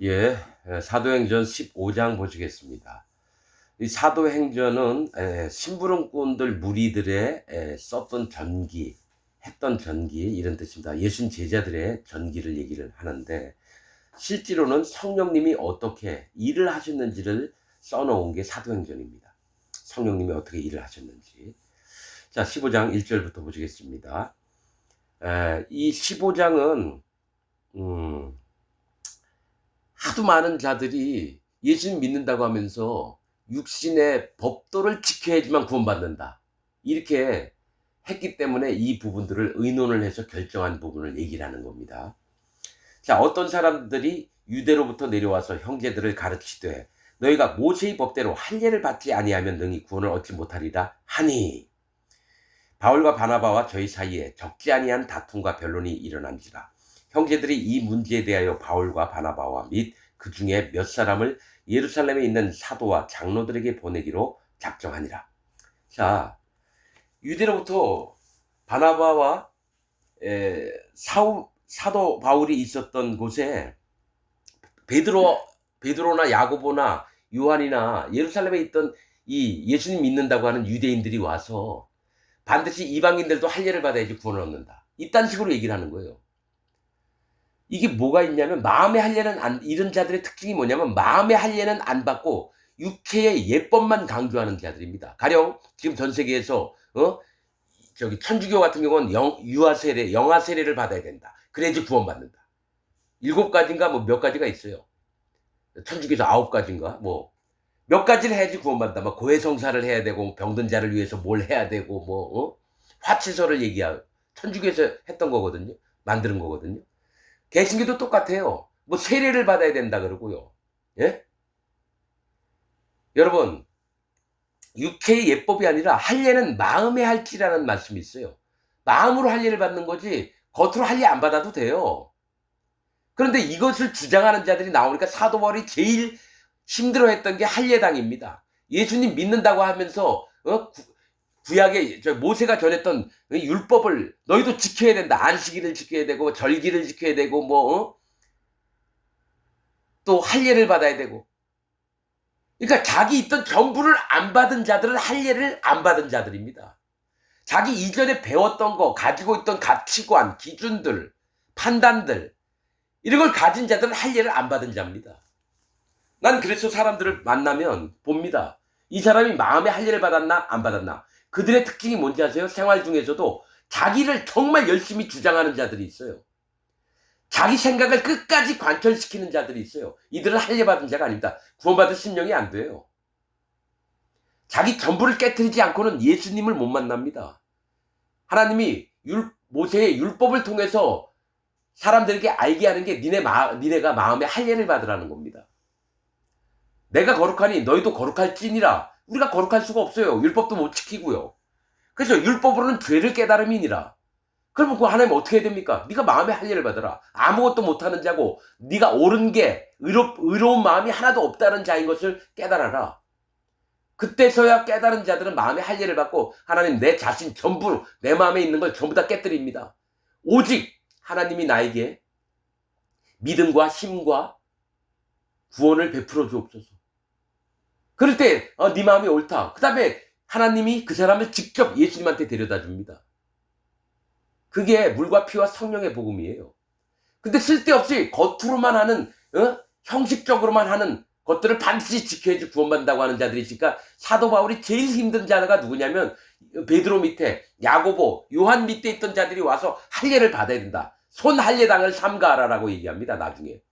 예, 사도행전 15장 보시겠습니다. 이 사도행전은 심부름꾼들 무리들의 썼던 전기, 했던 전기 이런 뜻입니다. 예수님 제자들의 전기를 얘기를 하는데 실제로는 성령님이 어떻게 일을 하셨는지를 써놓은 게 사도행전입니다. 성령님이 어떻게 일을 하셨는지. 자, 15장 1절부터 보시겠습니다. 이 15장은 하도 많은 자들이 예수님 믿는다고 하면서 육신의 법도를 지켜야지만 구원받는다, 이렇게 했기 때문에 이 부분들을 의논을 해서 결정한 부분을 얘기를 하는 겁니다. 자, 어떤 사람들이 유대로부터 내려와서 형제들을 가르치되 너희가 모세의 법대로 할례를 받지 아니하면 능히 구원을 얻지 못하리라 하니, 바울과 바나바와 저희 사이에 적지 아니한 다툼과 변론이 일어난지라. 형제들이 이 문제에 대하여 바울과 바나바와 및 그 중에 몇 사람을 예루살렘에 있는 사도와 장로들에게 보내기로 작정하니라. 자, 유대로부터 바나바와 사도 바울이 있었던 곳에 베드로나 야고보나 요한이나 예루살렘에 있던 이 예수님 믿는다고 하는 유대인들이 와서 반드시 이방인들도 할례를 받아야지 구원을 얻는다, 이딴 식으로 얘기를 하는 거예요. 이게 뭐가 있냐면, 마음의 할례는 안, 이런 자들의 특징이 뭐냐면 마음의 할례는 안 받고 육체의 예법만 강조하는 자들입니다. 가령 지금 전 세계에서 천주교 같은 경우는 영아 세례를 받아야 된다, 그래야지 구원받는다. 7가지인가 뭐 몇 가지가 있어요. 천주교에서 9가지인가 뭐 몇 가지를 해야지 구원받는다. 뭐 고해성사를 해야 되고, 병든 자를 위해서 뭘 해야 되고, 화치서를 얘기하고, 천주교에서 했던 거거든요. 만드는 거거든요. 개신교도 똑같아요. 뭐 세례를 받아야 된다 그러고요. 예? 여러분, 육체의 예법이 아니라 할례는 마음에 할지라는 말씀이 있어요. 마음으로 할례를 받는 거지 겉으로 할례 안 받아도 돼요. 그런데 이것을 주장하는 자들이 나오니까 사도 바울이 제일 힘들어했던 게 할례당입니다. 예수님 믿는다고 하면서 구약에 모세가 전했던 율법을 너희도 지켜야 된다. 안식일을 지켜야 되고, 절기를 지켜야 되고, 또 할례를 받아야 되고. 그러니까 자기 있던 전부를 안 받은 자들은 할례를 안 받은 자들입니다. 자기 이전에 배웠던 거, 가지고 있던 가치관, 기준들, 판단들, 이런 걸 가진 자들은 할례를 안 받은 자입니다. 난 그래서 사람들을 만나면 봅니다. 이 사람이 마음의 할례를 받았나 안 받았나. 그들의 특징이 뭔지 아세요? 생활 중에서도 자기를 정말 열심히 주장하는 자들이 있어요. 자기 생각을 끝까지 관철시키는 자들이 있어요. 이들은 할례 받은 자가 아닙니다. 구원받을 심령이 안 돼요. 자기 전부를 깨트리지 않고는 예수님을 못 만납니다. 하나님이 모세의 율법을 통해서 사람들에게 알게 하는 게 니네가 마음의 할례를 받으라는 겁니다. 내가 거룩하니 너희도 거룩할지니라. 우리가 거룩할 수가 없어요. 율법도 못 지키고요. 그래서 율법으로는 죄를 깨달음이니라. 그러면 그 하나님 어떻게 해야 됩니까? 네가 마음의 할례를 받아라. 아무것도 못하는 자고 네가 옳은 게 의로운 마음이 하나도 없다는 자인 것을 깨달아라. 그때서야 깨달은 자들은 마음의 할례를 받고 하나님 내 자신 전부, 내 마음에 있는 걸 전부 다 깨뜨립니다. 오직 하나님이 나에게 믿음과 힘과 구원을 베풀어 주옵소서. 그럴 때 네 마음이 옳다. 그 다음에 하나님이 그 사람을 직접 예수님한테 데려다 줍니다. 그게 물과 피와 성령의 복음이에요. 근데 쓸데없이 겉으로만 하는, 형식적으로만 하는 것들을 반드시 지켜야지 구원받는다고 하는 자들이 있으니까, 사도 바울이 제일 힘든 자가 누구냐면 베드로 밑에, 야고보, 요한 밑에 있던 자들이 와서 할례를 받아야 된다. 손 할례당을 삼가하라라고 얘기합니다. 나중에.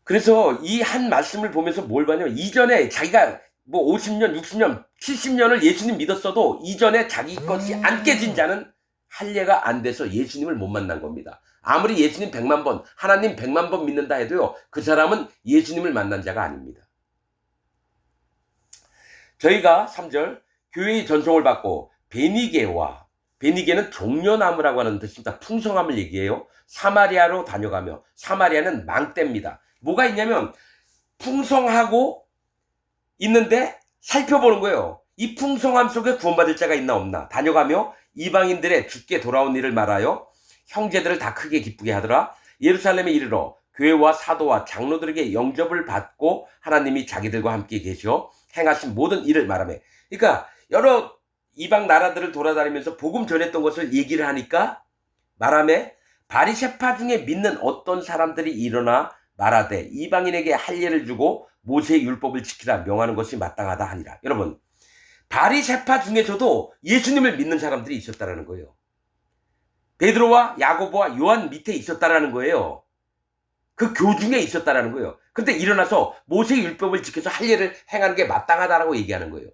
그래서 이 한 말씀을 보면서 뭘 봤냐면, 이전에 자기가 뭐 50년, 60년, 70년을 예수님 믿었어도 이전에 자기 것이 안 깨진 자는 할례가 안 돼서 예수님을 못 만난 겁니다. 아무리 예수님 100만 번, 하나님 100만 번 믿는다 해도요, 그 사람은 예수님을 만난 자가 아닙니다. 저희가 3절, 교회의 전송을 받고 베니게는 종려나무라고 하는 뜻입니다. 풍성함을 얘기해요. 사마리아로 다녀가며, 사마리아는 망대입니다. 뭐가 있냐면 풍성하고 있는데 살펴보는 거예요. 이 풍성함 속에 구원받을 자가 있나 없나. 다녀가며 이방인들의 죽게 돌아온 일을 말하여 형제들을 다 크게 기쁘게 하더라. 예루살렘에 이르러 교회와 사도와 장로들에게 영접을 받고 하나님이 자기들과 함께 계시어 행하신 모든 일을 말하며, 그러니까 여러 이방 나라들을 돌아다니면서 복음 전했던 것을 얘기를 하니까 말하며, 바리새파 중에 믿는 어떤 사람들이 일어나 말하되 이방인에게 할례를 주고 모세의 율법을 지키라 명하는 것이 마땅하다 하니라. 여러분, 바리새파 중에서도 예수님을 믿는 사람들이 있었다라는 거예요. 베드로와 야고보와 요한 밑에 있었다라는 거예요. 그 교중에 있었다라는 거예요. 그런데 일어나서 모세의 율법을 지켜서 할례를 행하는 게 마땅하다라고 얘기하는 거예요.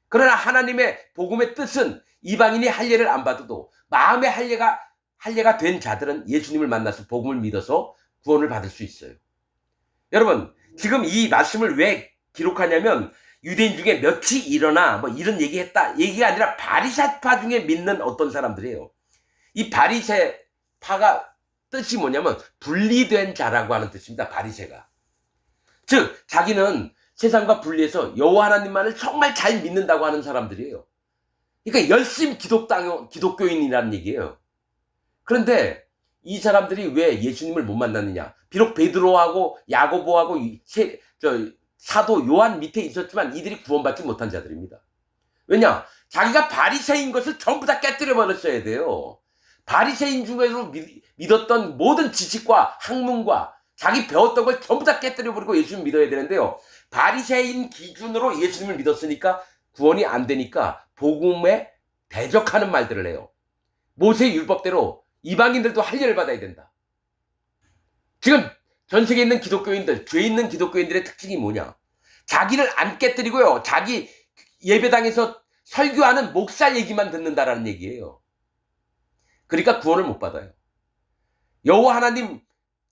그러나 하나님의 복음의 뜻은 이방인이 할례를 안 받아도 마음의 할례가 된 자들은 예수님을 만나서 복음을 믿어서 구원을 받을 수 있어요. 여러분, 지금 이 말씀을 왜 기록하냐면 유대인 중에 몇이 일어나 뭐 이런 얘기했다 얘기가 아니라 바리새파 중에 믿는 어떤 사람들이에요. 이 바리새파가 뜻이 뭐냐면 분리된 자라고 하는 뜻입니다. 바리새가. 즉 자기는 세상과 분리해서 여호와 하나님만을 정말 잘 믿는다고 하는 사람들이에요. 그러니까 열심 기독교인이라는 얘기예요. 그런데 이 사람들이 왜 예수님을 못 만났느냐? 비록 베드로하고 야고보하고 사도 요한 밑에 있었지만 이들이 구원받지 못한 자들입니다. 왜냐? 자기가 바리새인 것을 전부 다 깨뜨려 버렸어야 돼요. 바리새인 중에서 믿었던 모든 지식과 학문과 자기 배웠던 걸 전부 다 깨뜨려 버리고 예수님 믿어야 되는데요. 바리새인 기준으로 예수님을 믿었으니까 구원이 안 되니까 복음에 대적하는 말들을 해요. 모세의 율법대로 이방인들도 할례를 받아야 된다. 지금 전 세계에 있는 기독교인들, 죄 있는 기독교인들의 특징이 뭐냐? 자기를 안 깨뜨리고요. 자기 예배당에서 설교하는 목사 얘기만 듣는다라는 얘기예요. 그러니까 구원을 못 받아요. 여호와 하나님,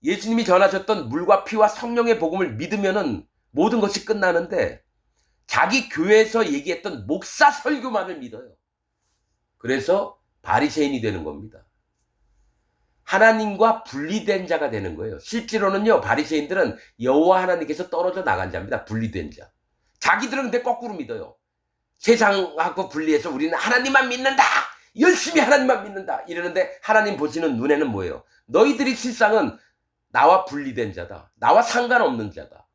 예수님이 전하셨던 물과 피와 성령의 복음을 믿으면은 모든 것이 끝나는데 자기 교회에서 얘기했던 목사 설교만을 믿어요. 그래서 바리새인이 되는 겁니다. 하나님과 분리된 자가 되는 거예요. 실제로는요, 바리새인들은 여호와 하나님께서 떨어져 나간 자입니다. 분리된 자. 자기들은 근데 거꾸로 믿어요. 세상하고 분리해서 우리는 하나님만 믿는다. 열심히 하나님만 믿는다. 이러는데 하나님 보시는 눈에는 뭐예요? 너희들이 실상은 나와 분리된 자다. 나와 상관없는 자다.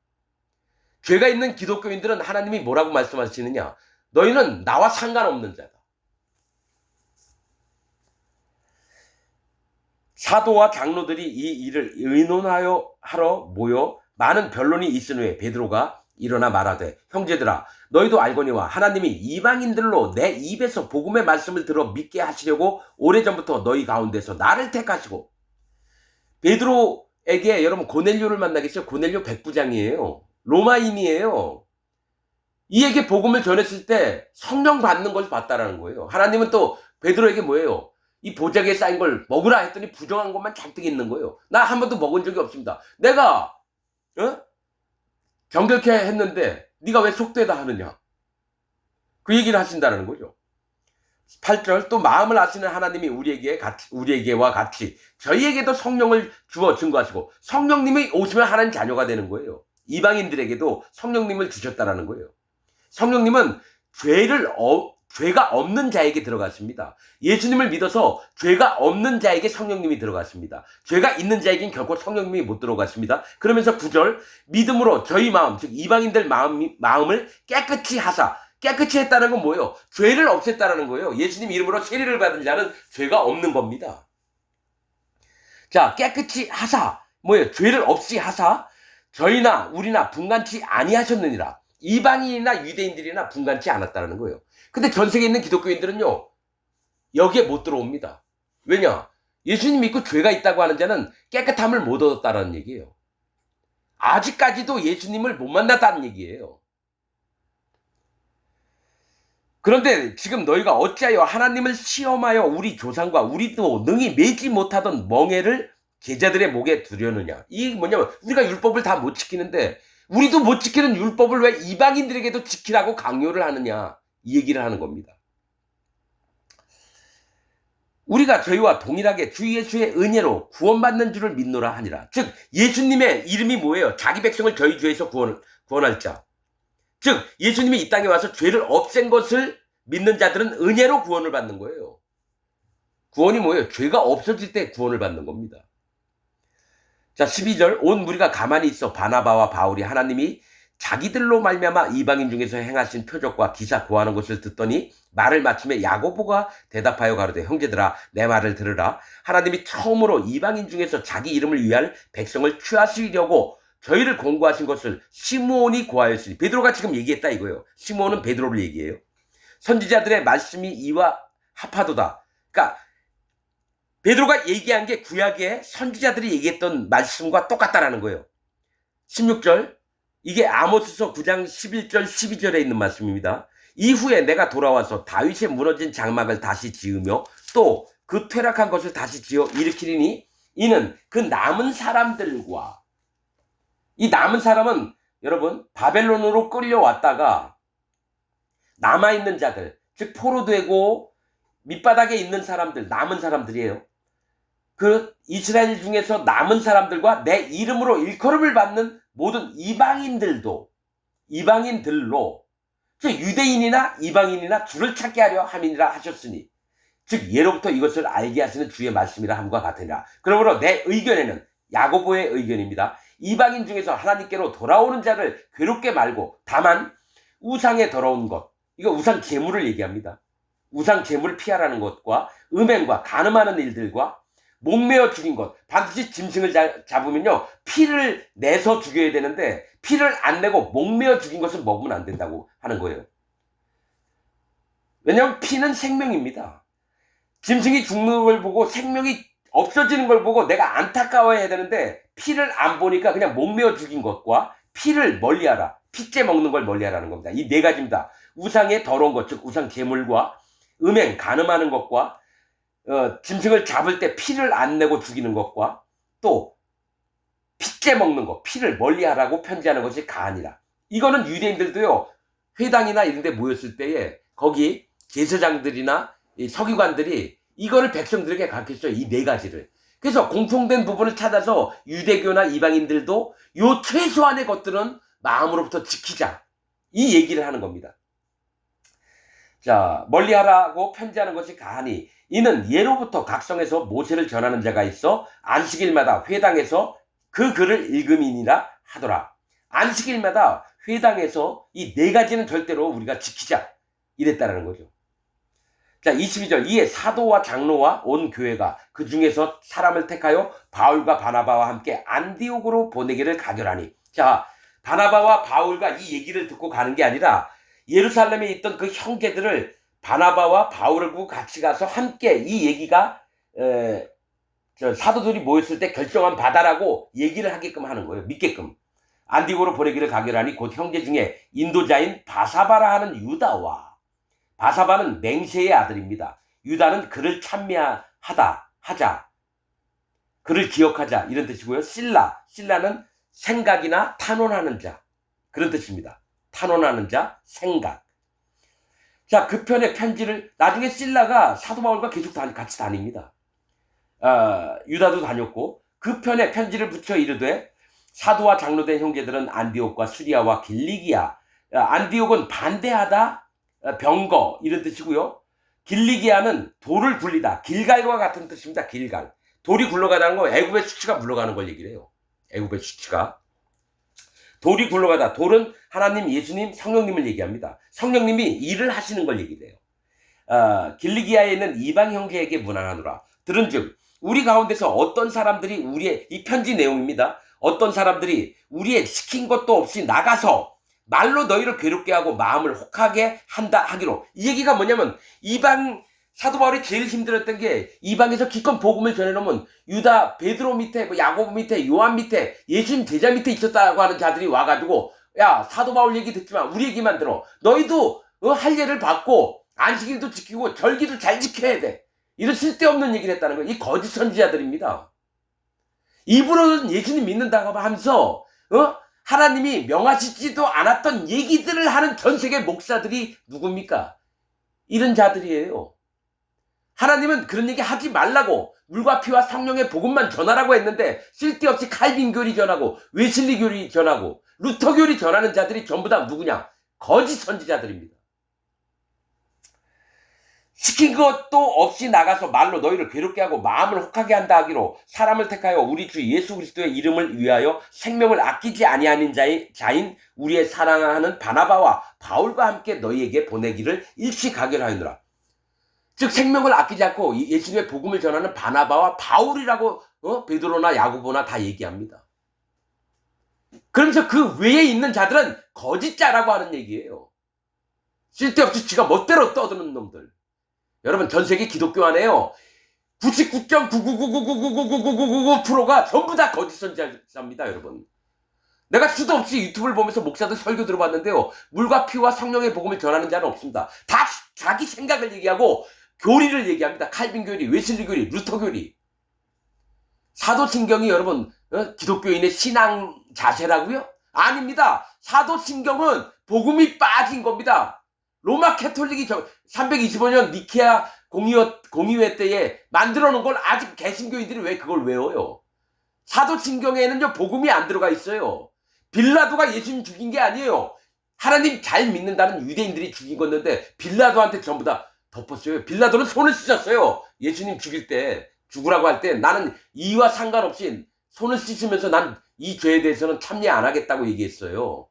죄가 있는 기독교인들은 하나님이 뭐라고 말씀하시느냐? 너희는 나와 상관없는 자다. 사도와 장로들이 이 일을 의논하러 모여 많은 변론이 있은 후에 베드로가 일어나 말하되, 형제들아, 너희도 알거니와 하나님이 이방인들로 내 입에서 복음의 말씀을 들어 믿게 하시려고 오래전부터 너희 가운데서 나를 택하시고. 베드로에게 여러분 고넬료를 만나겠어요? 고넬료 백부장이에요. 로마인이에요. 이에게 복음을 전했을 때 성령 받는 걸 봤다라는 거예요. 하나님은 또 베드로에게 뭐예요? 이 보자기에 쌓인 걸 먹으라 했더니 부정한 것만 잔뜩 있는 거예요. 나 한 번도 먹은 적이 없습니다. 내가 정결케 했는데 네가 왜 속되다 하느냐? 그 얘기를 하신다는 거죠. 8절, 또 마음을 아시는 하나님이 우리에게와 같이 저희에게도 성령을 주어 증거하시고, 성령님이 오시면 하나님 자녀가 되는 거예요. 이방인들에게도 성령님을 주셨다라는 거예요. 성령님은 죄가 없는 자에게 들어갔습니다. 예수님을 믿어서 죄가 없는 자에게 성령님이 들어갔습니다. 죄가 있는 자에겐 결코 성령님이 못 들어갔습니다. 그러면서 9절, 믿음으로 저희 마음, 즉 이방인들 마음을 깨끗이 하사. 깨끗이 했다는 건 뭐예요? 죄를 없앴다는 거예요. 예수님 이름으로 세례를 받은 자는 죄가 없는 겁니다. 자, 깨끗이 하사. 뭐예요? 죄를 없이 하사. 저희나 우리나 분간치 아니하셨느니라. 이방인이나 유대인들이나 분간치 않았다는 거예요. 근데 전 세계에 있는 기독교인들은요, 여기에 못 들어옵니다. 왜냐? 예수님 믿고 죄가 있다고 하는 자는 깨끗함을 못 얻었다는 얘기예요. 아직까지도 예수님을 못 만났다는 얘기예요. 그런데 지금 너희가 어찌하여 하나님을 시험하여 우리 조상과 우리도 능히 매지 못하던 멍에를 제자들의 목에 두려느냐? 이게 뭐냐면 우리가 율법을 다 못 지키는데 우리도 못 지키는 율법을 왜 이방인들에게도 지키라고 강요를 하느냐? 이 얘기를 하는 겁니다. 우리가 저희와 동일하게 주 예수의 은혜로 구원받는 줄을 믿노라 하니라. 즉 예수님의 이름이 뭐예요? 자기 백성을 저희 죄에서 구원할 자. 즉 예수님이 이 땅에 와서 죄를 없앤 것을 믿는 자들은 은혜로 구원을 받는 거예요. 구원이 뭐예요? 죄가 없어질 때 구원을 받는 겁니다. 자, 12절 온 무리가 가만히 있어 바나바와 바울이 하나님이 자기들로 말미암아 이방인 중에서 행하신 표적과 기사 고하는 것을 듣더니 말을 마침에 야고보가 대답하여 가로되 형제들아 내 말을 들으라. 하나님이 처음으로 이방인 중에서 자기 이름을 위할 백성을 취하시려고 저희를 공고하신 것을 시므온이 고하였으니, 베드로가 지금 얘기했다 이거예요. 시므온은 베드로를 얘기해요. 선지자들의 말씀이 이와 합하도다. 그러니까 베드로가 얘기한 게 구약의 선지자들이 얘기했던 말씀과 똑같다라는 거예요. 16절, 이게 아모스서 9장 11절 12절에 있는 말씀입니다. 이후에 내가 돌아와서 다윗의 무너진 장막을 다시 지으며 또 그 퇴락한 것을 다시 지어 일으키리니 이는 그 남은 사람들과, 이 남은 사람은 여러분 바벨론으로 끌려왔다가 남아있는 자들, 즉 포로되고 밑바닥에 있는 사람들, 남은 사람들이에요. 그 이스라엘 중에서 남은 사람들과 내 이름으로 일컬음을 받는 모든 이방인들로, 즉 유대인이나 이방인이나 주를 찾게 하려 함이니라 하셨으니, 즉 예로부터 이것을 알게 하시는 주의 말씀이라 함과 같으니라. 그러므로 내 의견에는, 야고보의 의견입니다, 이방인 중에서 하나님께로 돌아오는 자를 괴롭게 말고 다만 우상에 더러운 것, 이거 우상 제물을 얘기합니다. 우상 제물을 피하라는 것과 음행과 간음하는 일들과 목매어 죽인 것, 반드시 짐승을 잡으면요 피를 내서 죽여야 되는데 피를 안 내고 목매어 죽인 것을 먹으면 안 된다고 하는 거예요. 왜냐하면 피는 생명입니다. 짐승이 죽는 걸 보고 생명이 없어지는 걸 보고 내가 안타까워해야 되는데 피를 안 보니까 그냥 목매어 죽인 것과 피를 멀리하라, 피째 먹는 걸 멀리하라는 겁니다. 이 네 가지입니다. 우상의 더러운 것, 즉 우상 제물과 음행, 간음하는 것과 짐승을 잡을 때 피를 안 내고 죽이는 것과 또 피째 먹는 것, 피를 멀리하라고 편지하는 것이 가아니라. 이거는 유대인들도요 회당이나 이런 데 모였을 때에 거기 제사장들이나 서기관들이 이거를 백성들에게 가르쳤어요. 이 네 가지를. 그래서 공통된 부분을 찾아서 유대교나 이방인들도 요 최소한의 것들은 마음으로부터 지키자, 이 얘기를 하는 겁니다. 자, 멀리하라고 편지하는 것이 가하니 이는 예로부터 각성에서 모세를 전하는 자가 있어 안식일마다 회당에서 그 글을 읽음이니라 하더라. 안식일마다 회당에서 이 네 가지는 절대로 우리가 지키자, 이랬다라는 거죠. 자, 22절 이에 사도와 장로와 온 교회가 그 중에서 사람을 택하여 바울과 바나바와 함께 안디옥으로 보내기를 가결하니, 자, 바나바와 바울과 이 얘기를 듣고 가는 게 아니라 예루살렘에 있던 그 형제들을 바나바와 바울하고 같이 가서 함께 이 얘기가 사도들이 모였을 때 결정한 바다라고 얘기를 하게끔 하는 거예요. 믿게끔. 안디옥으로 보내기를 가결하니 곧 형제 중에 인도자인 바사바라 하는 유다와, 바사바는 맹세의 아들입니다. 유다는 그를 하자, 그를 기억하자, 이런 뜻이고요. 신라는 생각이나 탄원하는 자, 그런 뜻입니다. 탄원하는 자, 생각. 자, 그 편의 편지를, 나중에 신라가 사도 바울과 계속 같이 다닙니다. 유다도 다녔고, 그 편에 편지를 붙여 이르되 사도와 장로된 형제들은 안디옥과 수리아와 길리기아, 안디옥은 반대하다, 병거, 이런 뜻이고요. 길리기아는 돌을 굴리다, 길갈과 같은 뜻입니다. 길갈. 돌이 굴러가다는 거, 애굽의 수치가 물러가는 걸 얘기를 해요. 애굽의 수치가. 돌이 굴러가다. 돌은 하나님, 예수님, 성령님을 얘기합니다. 성령님이 일을 하시는 걸 얘기를 해요. 길리기아에 있는 이방 형제에게 문안하노라. 들은즉 우리 가운데서 어떤 사람들이 우리의, 이 편지 내용입니다, 어떤 사람들이 우리의 시킨 것도 없이 나가서 말로 너희를 괴롭게 하고 마음을 혹하게 한다 하기로. 이 얘기가 뭐냐면, 이방 사도 바울이 제일 힘들었던 게 이방에서 기껏 복음을 전해놓으면 유다, 베드로 밑에, 야고보 밑에, 요한 밑에, 예수님 제자 밑에 있었다고 하는 자들이 와가지고, 야, 사도 바울 얘기 듣지만 우리 얘기만 들어. 너희도 할례를 받고 안식일도 지키고 절기도 잘 지켜야 돼. 이런 쓸데없는 얘기를 했다는 거예요. 이 거짓 선지자들입니다. 입으로는 예수님 믿는다고 하면서 하나님이 명하시지도 않았던 얘기들을 하는 전 세계 목사들이 누굽니까? 이런 자들이에요. 하나님은 그런 얘기 하지 말라고 물과 피와 성령의 복음만 전하라고 했는데 쓸데없이 칼빈 교리 전하고 웨슬리 교리 전하고 루터 교리 전하는 자들이 전부 다 누구냐? 거짓 선지자들입니다. 시킨 것도 없이 나가서 말로 너희를 괴롭게 하고 마음을 혹하게 한다 하기로 사람을 택하여 우리 주 예수 그리스도의 이름을 위하여 생명을 아끼지 아니하는 자인 우리의 사랑하는 바나바와 바울과 함께 너희에게 보내기를 일치 가결하였노라. 즉 생명을 아끼지 않고 예수님의 복음을 전하는 바나바와 바울이라고 베드로나 야고보나 다 얘기합니다. 그러면서 그 외에 있는 자들은 거짓자라고 하는 얘기예요. 쓸데없이 지가 멋대로 떠드는 놈들. 여러분 전 세계 기독교 안에요 99.99999999999%가 전부 다 거짓 선지자입니다. 여러분 내가 수도 없이 유튜브를 보면서 목사들 설교 들어봤는데요 물과 피와 성령의 복음을 전하는 자는 없습니다. 다 자기 생각을 얘기하고 교리를 얘기합니다. 칼빈 교리, 웨슬리 교리, 루터 교리. 사도신경이 여러분 기독교인의 신앙 자세라고요? 아닙니다. 사도신경은 복음이 빠진 겁니다. 로마 캐톨릭이 325년 니케아 공의회 때에 만들어 놓은 걸 아직 개신교인들이 왜 그걸 외워요? 사도신경에는요 복음이 안 들어가 있어요. 빌라도가 예수님 죽인 게 아니에요. 하나님 잘 믿는다는 유대인들이 죽인 건데 빌라도한테 전부 다 덮었어요. 빌라도는 손을 씻었어요. 예수님 죽일 때 죽으라고 할 때 나는 이와 상관없이 손을 씻으면서 난 이 죄에 대해서는 참여 안 하겠다고 얘기했어요.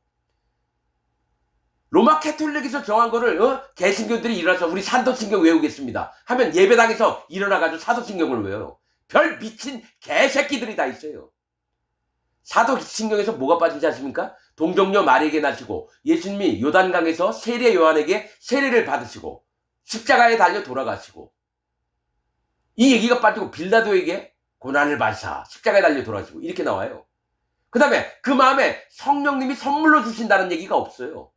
로마 캐톨릭에서 정한 거를 개신교들이 일어나서 우리 사도신경 외우겠습니다 하면 예배당에서 일어나가지고 사도신경을 외워요. 별 미친 개새끼들이 다 있어요. 사도신경에서 뭐가 빠진지 아십니까? 동정녀 마리에게 나시고 예수님이 요단강에서 세례 요한에게 세례를 받으시고 십자가에 달려 돌아가시고 이 얘기가 빠지고 빌라도에게 고난을 받으사 십자가에 달려 돌아가시고 이렇게 나와요. 그 다음에 그 마음에 성령님이 선물로 주신다는 얘기가 없어요.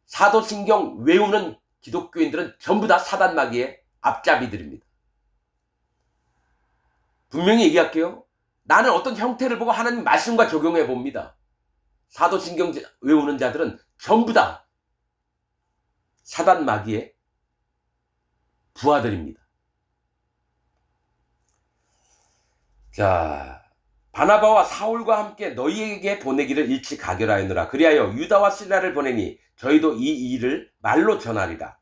사도신경 외우는 기독교인들은 전부 다 사단마귀의 앞잡이들입니다. 분명히 얘기할게요. 나는 어떤 형태를 보고 하나님 말씀과 적용해 봅니다. 사도신경 외우는 자들은 전부 다 사단마귀의 부하들입니다. 자, 바나바와 사울과 함께 너희에게 보내기를 일치 가결하였노라. 그리하여 유다와 실라를 보내니 저희도 이 일을 말로 전하리라.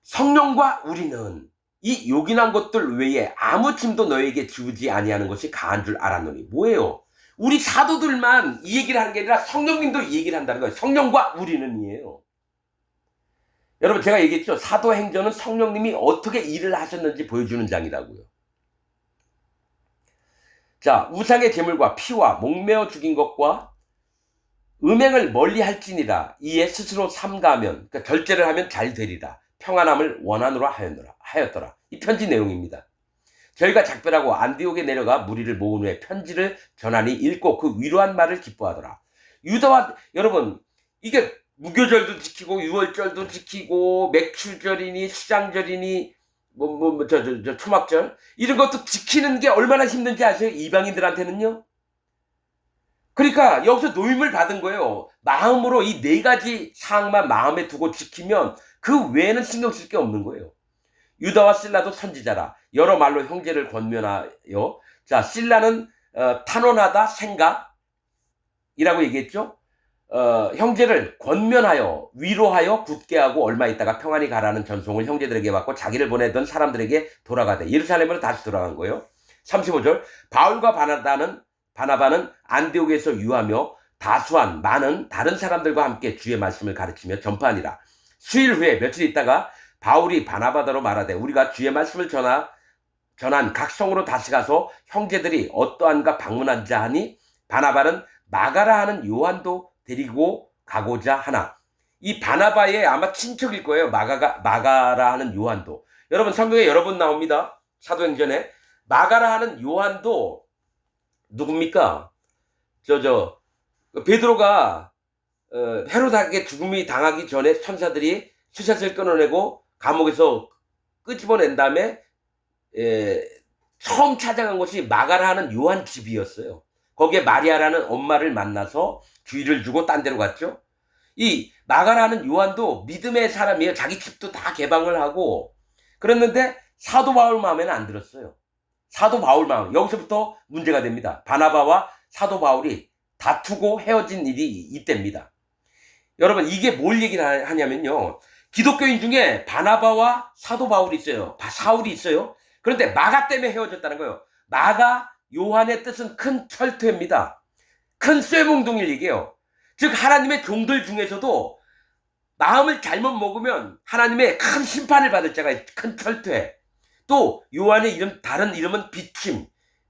성령과 우리는 이 요긴한 것들 외에 아무 짐도 너에게 지우지 아니하는 것이 가한 줄 알았노니. 뭐예요? 우리 사도들만 이 얘기를 하는 게 아니라 성령님도 이 얘기를 한다는 거예요. 성령과 우리는이에요. 여러분 제가 얘기했죠. 사도행전은 성령님이 어떻게 일을 하셨는지 보여주는 장이라고요. 자, 우상의 제물과 피와 목매어 죽인 것과 음행을 멀리 할지니라. 이에 스스로 삼가하면 그러니까 절제를 하면 잘 되리라. 평안함을 원한으로 하였더라. 이 편지 내용입니다. 저희가 작별하고 안디옥에 내려가 무리를 모은 후에 편지를 전하니 읽고 그 위로한 말을 기뻐하더라. 유다와 여러분 이게 무교절도 지키고 유월절도 지키고 맥추절이니 수장절이니 초막절 이런 것도 지키는 게 얼마나 힘든지 아세요? 이방인들한테는요. 그러니까 여기서 노임을 받은 거예요. 마음으로 이 네 가지 사항만 마음에 두고 지키면 그 외에는 신경 쓸 게 없는 거예요. 유다와 실라도 선지자라. 여러 말로 형제를 권면하여. 자, 실라는 탄원하다 생각이라고 얘기했죠. 형제를 권면하여 위로하여 굳게 하고 얼마 있다가 평안히 가라는 전송을 형제들에게 받고 자기를 보내던 사람들에게 돌아가되 예루살렘으로 다시 돌아간 거예요. 35절 바울과 바나바는 안디옥에서 유하며 다수한 많은 다른 사람들과 함께 주의 말씀을 가르치며 전파하니라. 수일 후에 며칠 있다가 바울이 바나바더로 말하되 우리가 주의 말씀을 전한 각 성으로 다시 가서 형제들이 어떠한가 방문하자 하니 바나바는 마가라 하는 요한도 데리고 가고자 하나. 이 바나바의 아마 친척일 거예요. 마가라 하는 요한도. 여러분 성경에 여러 번 나옵니다. 사도행전에 마가라 하는 요한도 누굽니까? 베드로가 헤롯에게 죽음이 당하기 전에 천사들이 쇠샷을 끊어내고 감옥에서 끄집어낸 다음에 처음 찾아간 곳이 마가라 하는 요한 집이었어요. 거기에 마리아라는 엄마를 만나서 주의를 주고 딴 데로 갔죠. 이 마가라는 요한도 믿음의 사람이에요. 자기 집도 다 개방을 하고 그랬는데 사도 바울 마음에는 안 들었어요. 사도 바울 마음. 여기서부터 문제가 됩니다. 바나바와 사도 바울이 다투고 헤어진 일이 이때입니다. 여러분 이게 뭘 얘기를 하냐면요. 기독교인 중에 바나바와 사도 바울이 있어요. 사울이 있어요. 그런데 마가 때문에 헤어졌다는 거예요. 마가 요한의 뜻은 큰 철퇴입니다. 큰 쇠몽둥이를 얘기해요. 즉 하나님의 종들 중에서도 마음을 잘못 먹으면 하나님의 큰 심판을 받을 자가 큰 철퇴. 또 요한의 이름, 다른 이름은 비침.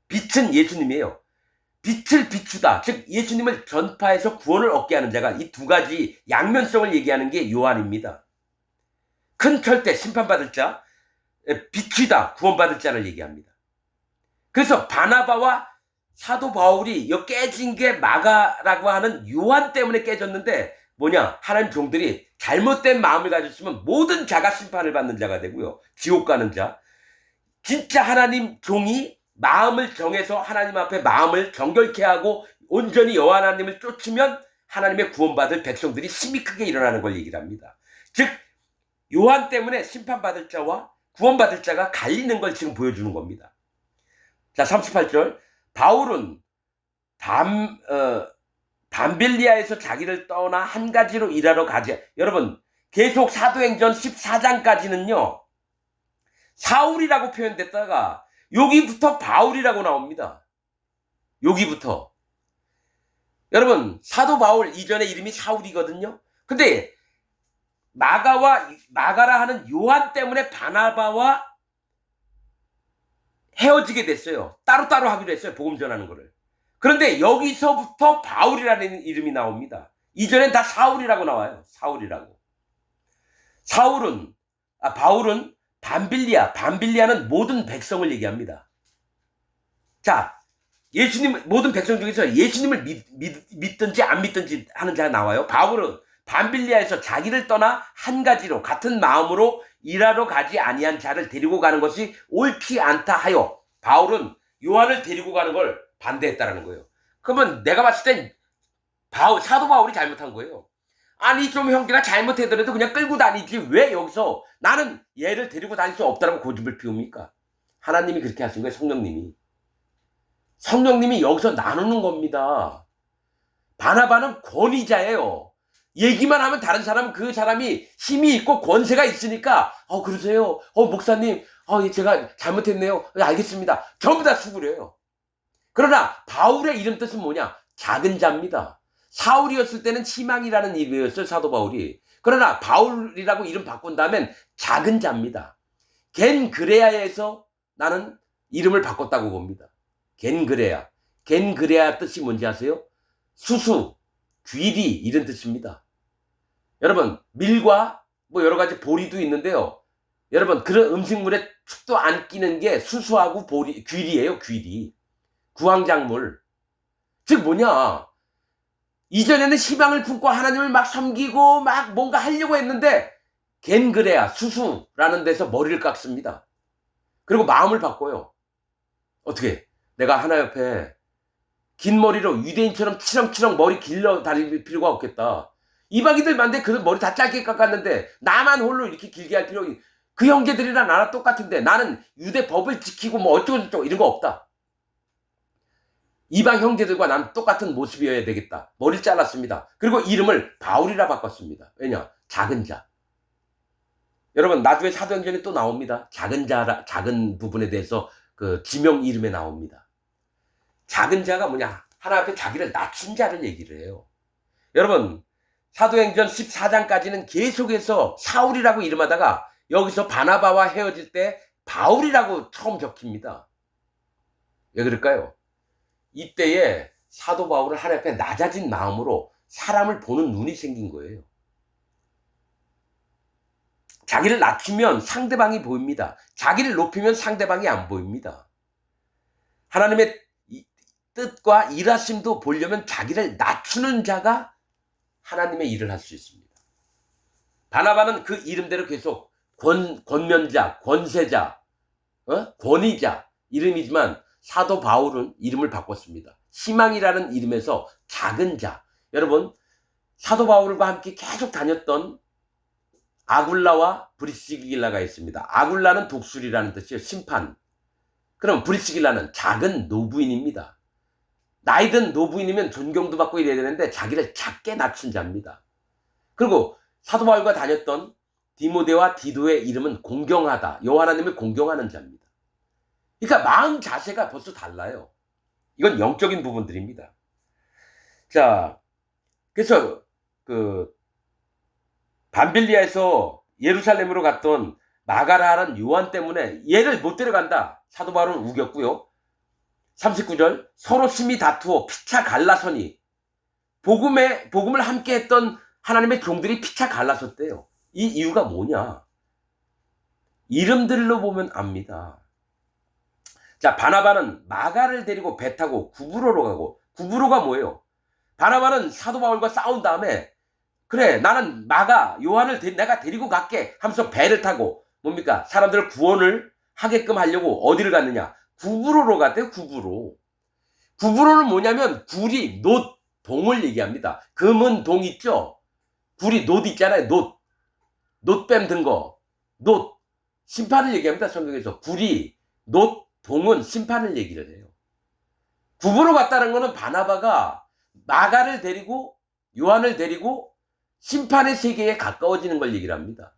빛은 예수님이에요. 빛을 비추다. 즉 예수님을 전파해서 구원을 얻게 하는 자가 이 두 가지 양면성을 얘기하는 게 요한입니다. 큰 철퇴, 심판받을 자, 비추다, 구원받을 자를 얘기합니다. 그래서 바나바와 사도 바울이 깨진 게 마가라고 하는 요한 때문에 깨졌는데 뭐냐? 하나님 종들이 잘못된 마음을 가졌으면 모든 자가 심판을 받는 자가 되고요. 지옥 가는 자. 진짜 하나님 종이 마음을 정해서 하나님 앞에 마음을 정결케 하고 온전히 여호와 하나님을 쫓으면 하나님의 구원받을 백성들이 힘이 크게 일어나는 걸 얘기를 합니다. 즉 요한 때문에 심판받을 자와 구원받을 자가 갈리는 걸 지금 보여주는 겁니다. 자, 38절. 바울은 밤빌리아에서 자기를 떠나 한 가지로 일하러 가지. 여러분, 계속 사도행전 14장까지는요, 사울이라고 표현됐다가 여기부터 바울이라고 나옵니다. 여기부터. 여러분, 사도 바울 이전에 이름이 사울이거든요. 근데 마가라 하는 요한 때문에 바나바와 헤어지게 됐어요. 따로따로 하기로 했어요. 복음 전하는 거를. 그런데 여기서부터 바울이라는 이름이 나옵니다. 이전엔 다 사울이라고 나와요. 사울이라고. 바울은 밤빌리아는 모든 백성을 얘기합니다. 자, 모든 백성 중에서 예수님을 믿든지 안 믿든지 하는 자가 나와요. 바울은 밤빌리아에서 자기를 떠나 한 가지로 같은 마음으로 일하러 가지 아니한 자를 데리고 가는 것이 옳지 않다 하여 바울은 요한을 데리고 가는 걸 반대했다라는 거예요. 그러면 내가 봤을 땐 사도 바울이 잘못한 거예요. 아니 좀 형제가 잘못하더라도 그냥 끌고 다니지 왜 여기서 나는 얘를 데리고 다닐 수 없다라고 고집을 피웁니까? 하나님이 그렇게 하신 거예요. 성령님이 여기서 나누는 겁니다. 바나바는 권위자예요. 얘기만 하면 다른 사람은 그 사람이 힘이 있고 권세가 있으니까 그러세요. 목사님 제가 잘못했네요. 알겠습니다. 전부 다 수그려요. 그러나 바울의 이름 뜻은 뭐냐? 작은 자입니다. 사울이었을 때는 희망이라는 이름이었어요. 사도 바울이. 그러나 바울이라고 이름 바꾼 다음엔 작은 자입니다. 겐그레아에서 나는 이름을 바꿨다고 봅니다. 겐그레아 뜻이 뭔지 아세요? 수수, 귀리 이런 뜻입니다. 여러분 밀과 여러 가지 보리도 있는데요. 여러분 그런 음식물에 축도 안 끼는 게 수수하고 귀리예요. 귀리. 구황작물. 즉 뭐냐? 이전에는 희망을 품고 하나님을 막 섬기고 막 뭔가 하려고 했는데 겐그레아 수수라는 데서 머리를 깎습니다. 그리고 마음을 바꿔요. 어떻게? 내가 하나 옆에 긴 머리로 유대인처럼 치렁치렁 머리 길러 다닐 필요가 없겠다. 이방인들 많은데 그 머리 다 짧게 깎았는데 나만 홀로 이렇게 길게 할 필요. 그 형제들이랑 나랑 똑같은데 나는 유대 법을 지키고 어쩌고 이런 거 없다. 이방 형제들과 난 똑같은 모습이어야 되겠다. 머리를 잘랐습니다. 그리고 이름을 바울이라 바꿨습니다. 왜냐? 작은 자. 여러분 나중에 사도행전에 또 나옵니다. 작은 부분에 대해서 그 지명 이름에 나옵니다. 작은 자가 뭐냐? 하나 앞에 자기를 낮춘 자를 얘기를 해요. 여러분 사도행전 14장까지는 계속해서 사울이라고 이름하다가 여기서 바나바와 헤어질 때 바울이라고 처음 적힙니다. 왜 그럴까요? 이때에 사도 바울은 하나님 앞에 낮아진 마음으로 사람을 보는 눈이 생긴 거예요. 자기를 낮추면 상대방이 보입니다. 자기를 높이면 상대방이 안 보입니다. 하나님의 뜻과 일하심도 보려면 자기를 낮추는 자가 하나님의 일을 할 수 있습니다. 바나바는 그 이름대로 계속 권면자, 권세자, 권위자 이름이지만 사도 바울은 이름을 바꿨습니다. 희망이라는 이름에서 작은 자. 여러분 사도 바울과 함께 계속 다녔던 아굴라와 브리스길라가 있습니다. 아굴라는 독수리라는 뜻이에요. 심판. 그럼 브리스길라는 작은 노부인입니다. 나이든 노부인이면 존경도 받고 이래야 되는데 자기를 작게 낮춘 자입니다. 그리고 사도 바울과 다녔던 디모데와 디도의 이름은 공경하다. 여호와 하나님을 공경하는 자입니다. 그러니까 마음 자세가 벌써 달라요. 이건 영적인 부분들입니다. 자, 그래서 그 밤빌리아에서 예루살렘으로 갔던 마가라는 요한 때문에 얘를 못 데려간다. 사도 바울은 우겼고요. 39절 서로 심히 다투어 피차 갈라서니 복음을 함께 했던 하나님의 종들이 피차 갈라섰대요. 이 이유가 뭐냐? 이름들로 보면 압니다. 자, 바나바는 마가를 데리고 배 타고 구브로로 가고, 구브로가 뭐예요? 바나바는 사도 바울과 싸운 다음에 그래 나는 마가 요한을 내가 데리고 갈게 하면서 배를 타고 뭡니까? 사람들을 구원을 하게끔 하려고 어디를 갔느냐? 구브로로 갔대요. 구브로. 구브로는 뭐냐면 구리, 놋, 동을 얘기합니다. 금은 동 있죠? 구리, 놋 있잖아요. 놋뱀 든 거. 놋. 심판을 얘기합니다. 성경에서. 구리, 놋, 동은 심판을 얘기를 해요. 구브로 갔다는 거는 바나바가 마가를 데리고 요한을 데리고 심판의 세계에 가까워지는 걸 얘기를 합니다.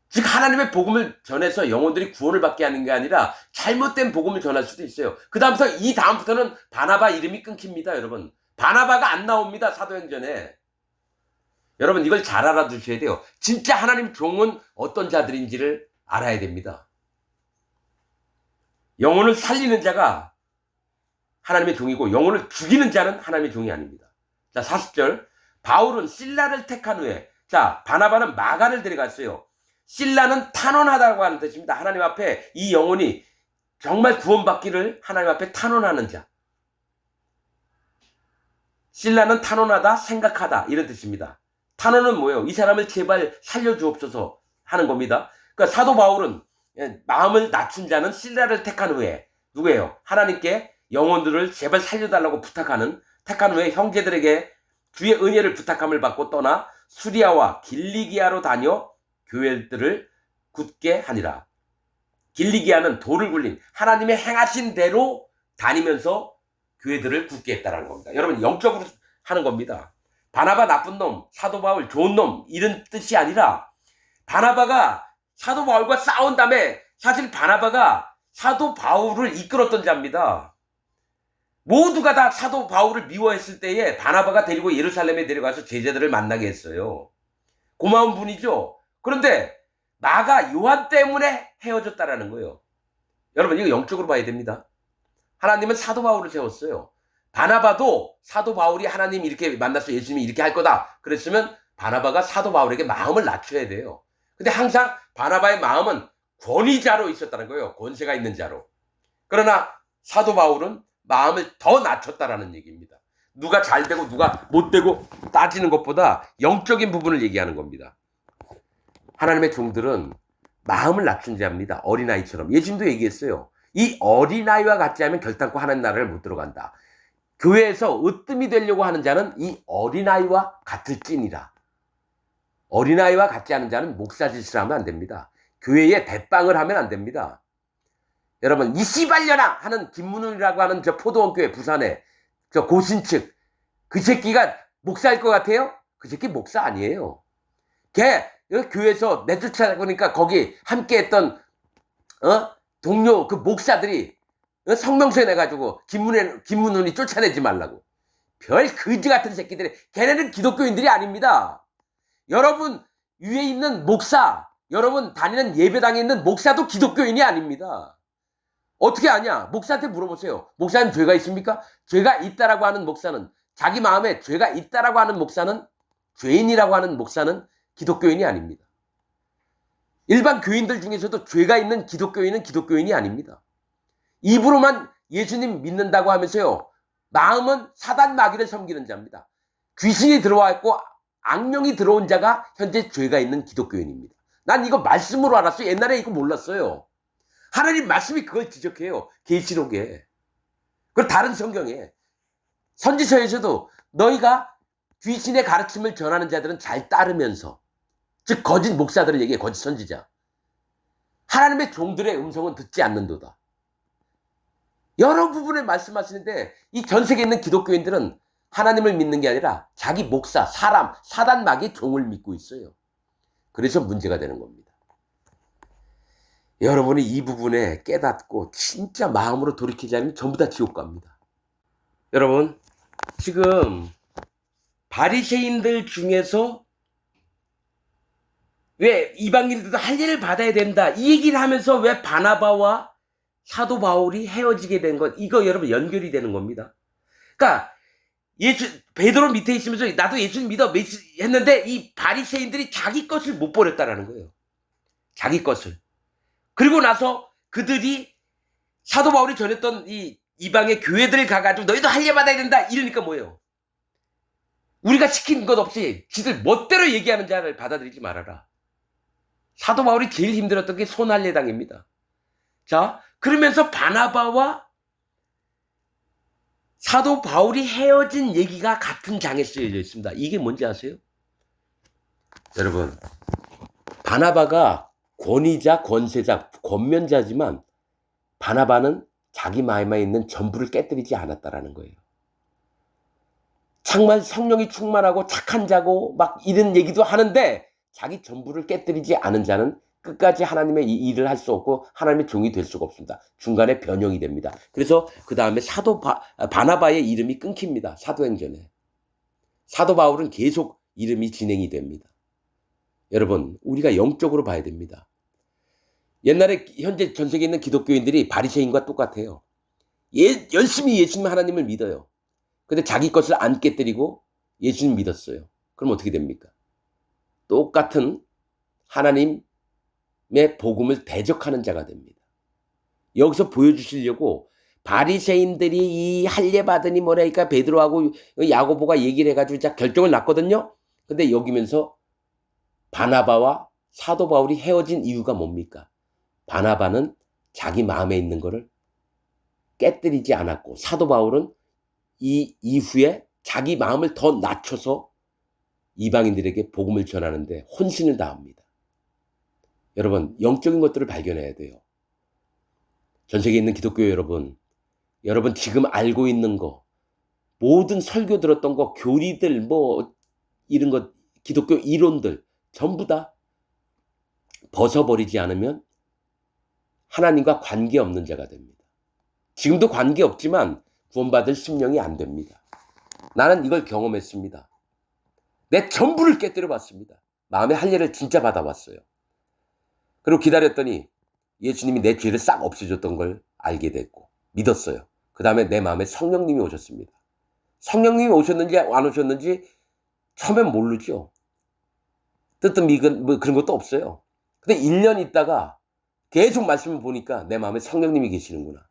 즉 하나님의 복음을 전해서 영혼들이 구원을 받게 하는 게 아니라 잘못된 복음을 전할 수도 있어요. 그 다음부터는 바나바 이름이 끊깁니다. 여러분. 바나바가 안 나옵니다. 사도행전에. 여러분 이걸 잘 알아두셔야 돼요. 진짜 하나님 종은 어떤 자들인지를 알아야 됩니다. 영혼을 살리는 자가 하나님의 종이고 영혼을 죽이는 자는 하나님의 종이 아닙니다. 자, 40절. 바울은 실라를 택한 후에, 자, 바나바는 마가를 데려갔어요. 실라는 탄원하다고 하는 뜻입니다. 하나님 앞에 이 영혼이 정말 구원받기를 하나님 앞에 탄원하는 자. 실라는 탄원하다, 생각하다 이런 뜻입니다. 탄원은 뭐예요? 이 사람을 제발 살려주옵소서 하는 겁니다. 그러니까 사도 바울은 마음을 낮춘 자는 실라를 택한 후에 누구예요? 하나님께 영혼들을 제발 살려달라고 택한 후에 형제들에게 주의 은혜를 부탁함을 받고 떠나 수리아와 길리기아로 다녀 교회들을 굳게 하니라. 길리기아는 돌을 굴린 하나님의 행하신 대로 다니면서 교회들을 굳게 했다는 겁니다. 여러분 영적으로 하는 겁니다. 바나바 나쁜 놈, 사도 바울 좋은 놈 이런 뜻이 아니라 바나바가 사도 바울과 싸운 다음에 사실 바나바가 사도 바울을 이끌었던 자입니다. 모두가 다 사도 바울을 미워했을 때에 바나바가 데리고 예루살렘에 내려가서 제자들을 만나게 했어요. 고마운 분이죠. 그런데 마가 요한 때문에 헤어졌다라는 거예요. 여러분 이거 영적으로 봐야 됩니다. 하나님은 사도 바울을 세웠어요. 바나바도 사도 바울이 하나님 이렇게 만나서 예수님이 이렇게 할 거다 그랬으면 바나바가 사도 바울에게 마음을 낮춰야 돼요. 근데 항상 바나바의 마음은 권위자로 있었다는 거예요. 권세가 있는 자로. 그러나 사도 바울은 마음을 더 낮췄다라는 얘기입니다. 누가 잘 되고 누가 못 되고 따지는 것보다 영적인 부분을 얘기하는 겁니다. 하나님의 종들은 마음을 낮춘 자입니다. 어린아이처럼. 예수님도 얘기했어요. 이 어린아이와 같지 않으면 결단코 하나님 나라를 못 들어간다. 교회에서 으뜸이 되려고 하는 자는 이 어린아이와 같을지니라. 어린아이와 같지 않은 자는 목사짓을 하면 안 됩니다. 교회에 대빵을 하면 안 됩니다. 여러분 이 씨발려나 하는 김문훈이라고 하는 저 포도원교회 부산에 저 고신측 그 새끼가 목사일 것 같아요? 그 새끼 목사 아니에요. 걔 교회에서 내쫓아보니까 거기 함께했던 동료 그 목사들이 성명서에 내가지고 김문훈이 쫓아내지 말라고. 별 거지 같은 새끼들이. 걔네는 기독교인들이 아닙니다. 여러분 위에 있는 목사, 여러분 다니는 예배당에 있는 목사도 기독교인이 아닙니다. 어떻게 아냐? 목사한테 물어보세요. 목사는 죄가 있습니까? 죄가 있다라고 하는 목사는, 자기 마음에 죄가 있다라고 하는 목사는, 죄인이라고 하는 목사는 기독교인이 아닙니다. 일반 교인들 중에서도 죄가 있는 기독교인은 기독교인이 아닙니다. 입으로만 예수님 믿는다고 하면서요, 마음은 사단 마귀를 섬기는 자입니다. 귀신이 들어와 있고 악령이 들어온 자가 현재 죄가 있는 기독교인입니다. 난 이거 말씀으로 알았어요. 옛날에 이거 몰랐어요. 하나님 말씀이 그걸 지적해요. 계시록에. 그리고 다른 성경에. 선지서에서도 너희가 귀신의 가르침을 전하는 자들은 잘 따르면서, 즉 거짓 목사들을 얘기해. 거짓 선지자. 하나님의 종들의 음성은 듣지 않는도다. 여러 부분을 말씀하시는데 이 전 세계에 있는 기독교인들은 하나님을 믿는 게 아니라 자기 목사, 사람, 사단 마귀의 종을 믿고 있어요. 그래서 문제가 되는 겁니다. 여러분이 이 부분에 깨닫고 진짜 마음으로 돌이키지 않으면 전부 다 지옥 갑니다. 여러분, 지금 바리새인들 중에서 왜 이방인들도 할례를 받아야 된다 이 얘기를 하면서 왜 바나바와 사도 바울이 헤어지게 된 것, 이거 여러분 연결이 되는 겁니다. 그러니까 베드로 밑에 있으면서 나도 예수님 믿어 했는데 이 바리새인들이 자기 것을 못 버렸다라는 거예요. 자기 것을. 그리고 나서 그들이 사도 바울이 전했던 이 이방의 교회들 가가지고 너희도 할례 받아야 된다 이러니까 뭐예요? 우리가 시킨 것 없이 지들 멋대로 얘기하는 자를 받아들이지 말아라. 사도 바울이 제일 힘들었던 게 손할례당입니다. 자, 그러면서 바나바와 사도 바울이 헤어진 얘기가 같은 장에 쓰여져 있습니다. 이게 뭔지 아세요? 여러분, 바나바가 권위자, 권세자, 권면자지만 바나바는 자기 마음에 있는 전부를 깨뜨리지 않았다라는 거예요. 정말 성령이 충만하고 착한 자고 막 이런 얘기도 하는데 자기 전부를 깨뜨리지 않은 자는 끝까지 하나님의 일을 할 수 없고 하나님의 종이 될 수가 없습니다. 중간에 변형이 됩니다. 그래서 그 다음에 바나바의 이름이 끊깁니다. 사도행전에. 사도 바울은 계속 이름이 진행이 됩니다. 여러분, 우리가 영적으로 봐야 됩니다. 옛날에 현재 전 세계에 있는 기독교인들이 바리새인과 똑같아요. 열심히 예수님 하나님을 믿어요. 근데 자기 것을 안 깨뜨리고 예수님 믿었어요. 그럼 어떻게 됩니까? 똑같은 하나님의 복음을 대적하는 자가 됩니다. 여기서 보여주시려고 바리새인들이 이 할례 받으니 뭐라니까 베드로하고 야고보가 얘기를 해가지고 자 결정을 났거든요. 근데 여기면서 바나바와 사도 바울이 헤어진 이유가 뭡니까? 바나바는 자기 마음에 있는 거를 깨뜨리지 않았고 사도 바울은 이 이후에 자기 마음을 더 낮춰서 이방인들에게 복음을 전하는데 혼신을 다합니다. 여러분, 영적인 것들을 발견해야 돼요. 전 세계에 있는 기독교 여러분 지금 알고 있는 거, 모든 설교 들었던 거, 교리들 뭐 이런 것, 기독교 이론들 전부 다 벗어버리지 않으면 하나님과 관계없는 자가 됩니다. 지금도 관계없지만 구원받을 심령이 안 됩니다. 나는 이걸 경험했습니다. 내 전부를 깨뜨려 봤습니다. 마음의 할례를 진짜 받아봤어요. 그리고 기다렸더니 예수님이 내 죄를 싹 없애줬던 걸 알게 됐고 믿었어요. 그 다음에 내 마음에 성령님이 오셨습니다. 성령님이 오셨는지 안 오셨는지 처음엔 모르죠. 뜨뜻미근 뭐 그런 것도 없어요. 근데 1년 있다가 계속 말씀을 보니까 내 마음에 성령님이 계시는구나.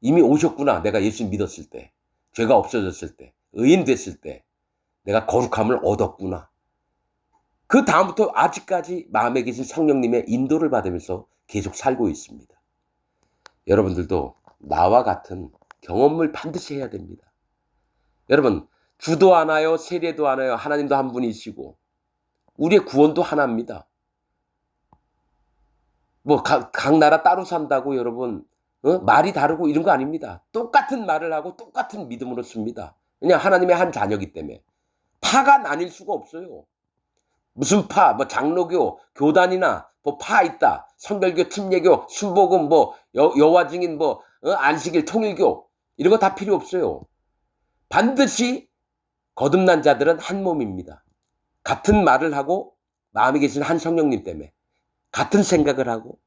이미 오셨구나. 내가 예수님 믿었을 때, 죄가 없어졌을 때, 의인 됐을 때 내가 거룩함을 얻었구나. 그 다음부터 아직까지 마음에 계신 성령님의 인도를 받으면서 계속 살고 있습니다. 여러분들도 나와 같은 경험을 반드시 해야 됩니다. 여러분, 주도 하나요, 세례도 하나요, 하나님도 한 분이시고 우리의 구원도 하나입니다. 뭐 각 나라 따로 산다고 여러분 말이 다르고 이런 거 아닙니다. 똑같은 말을 하고 똑같은 믿음으로 씁니다. 그냥 하나님의 한 자녀이기 때문에 파가 나뉠 수가 없어요. 무슨 파, 뭐 장로교, 교단이나 뭐 파 있다. 성결교, 침례교, 순복음, 뭐 여호와 증인, 뭐 안식일, 통일교 이런 거 다 필요 없어요. 반드시 거듭난 자들은 한 몸입니다. 같은 말을 하고 마음에 계신 한 성령님 때문에 같은 생각을 하고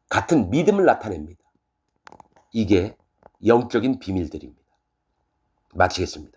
같은 믿음을 나타냅니다. 이게 영적인 비밀들입니다. 마치겠습니다.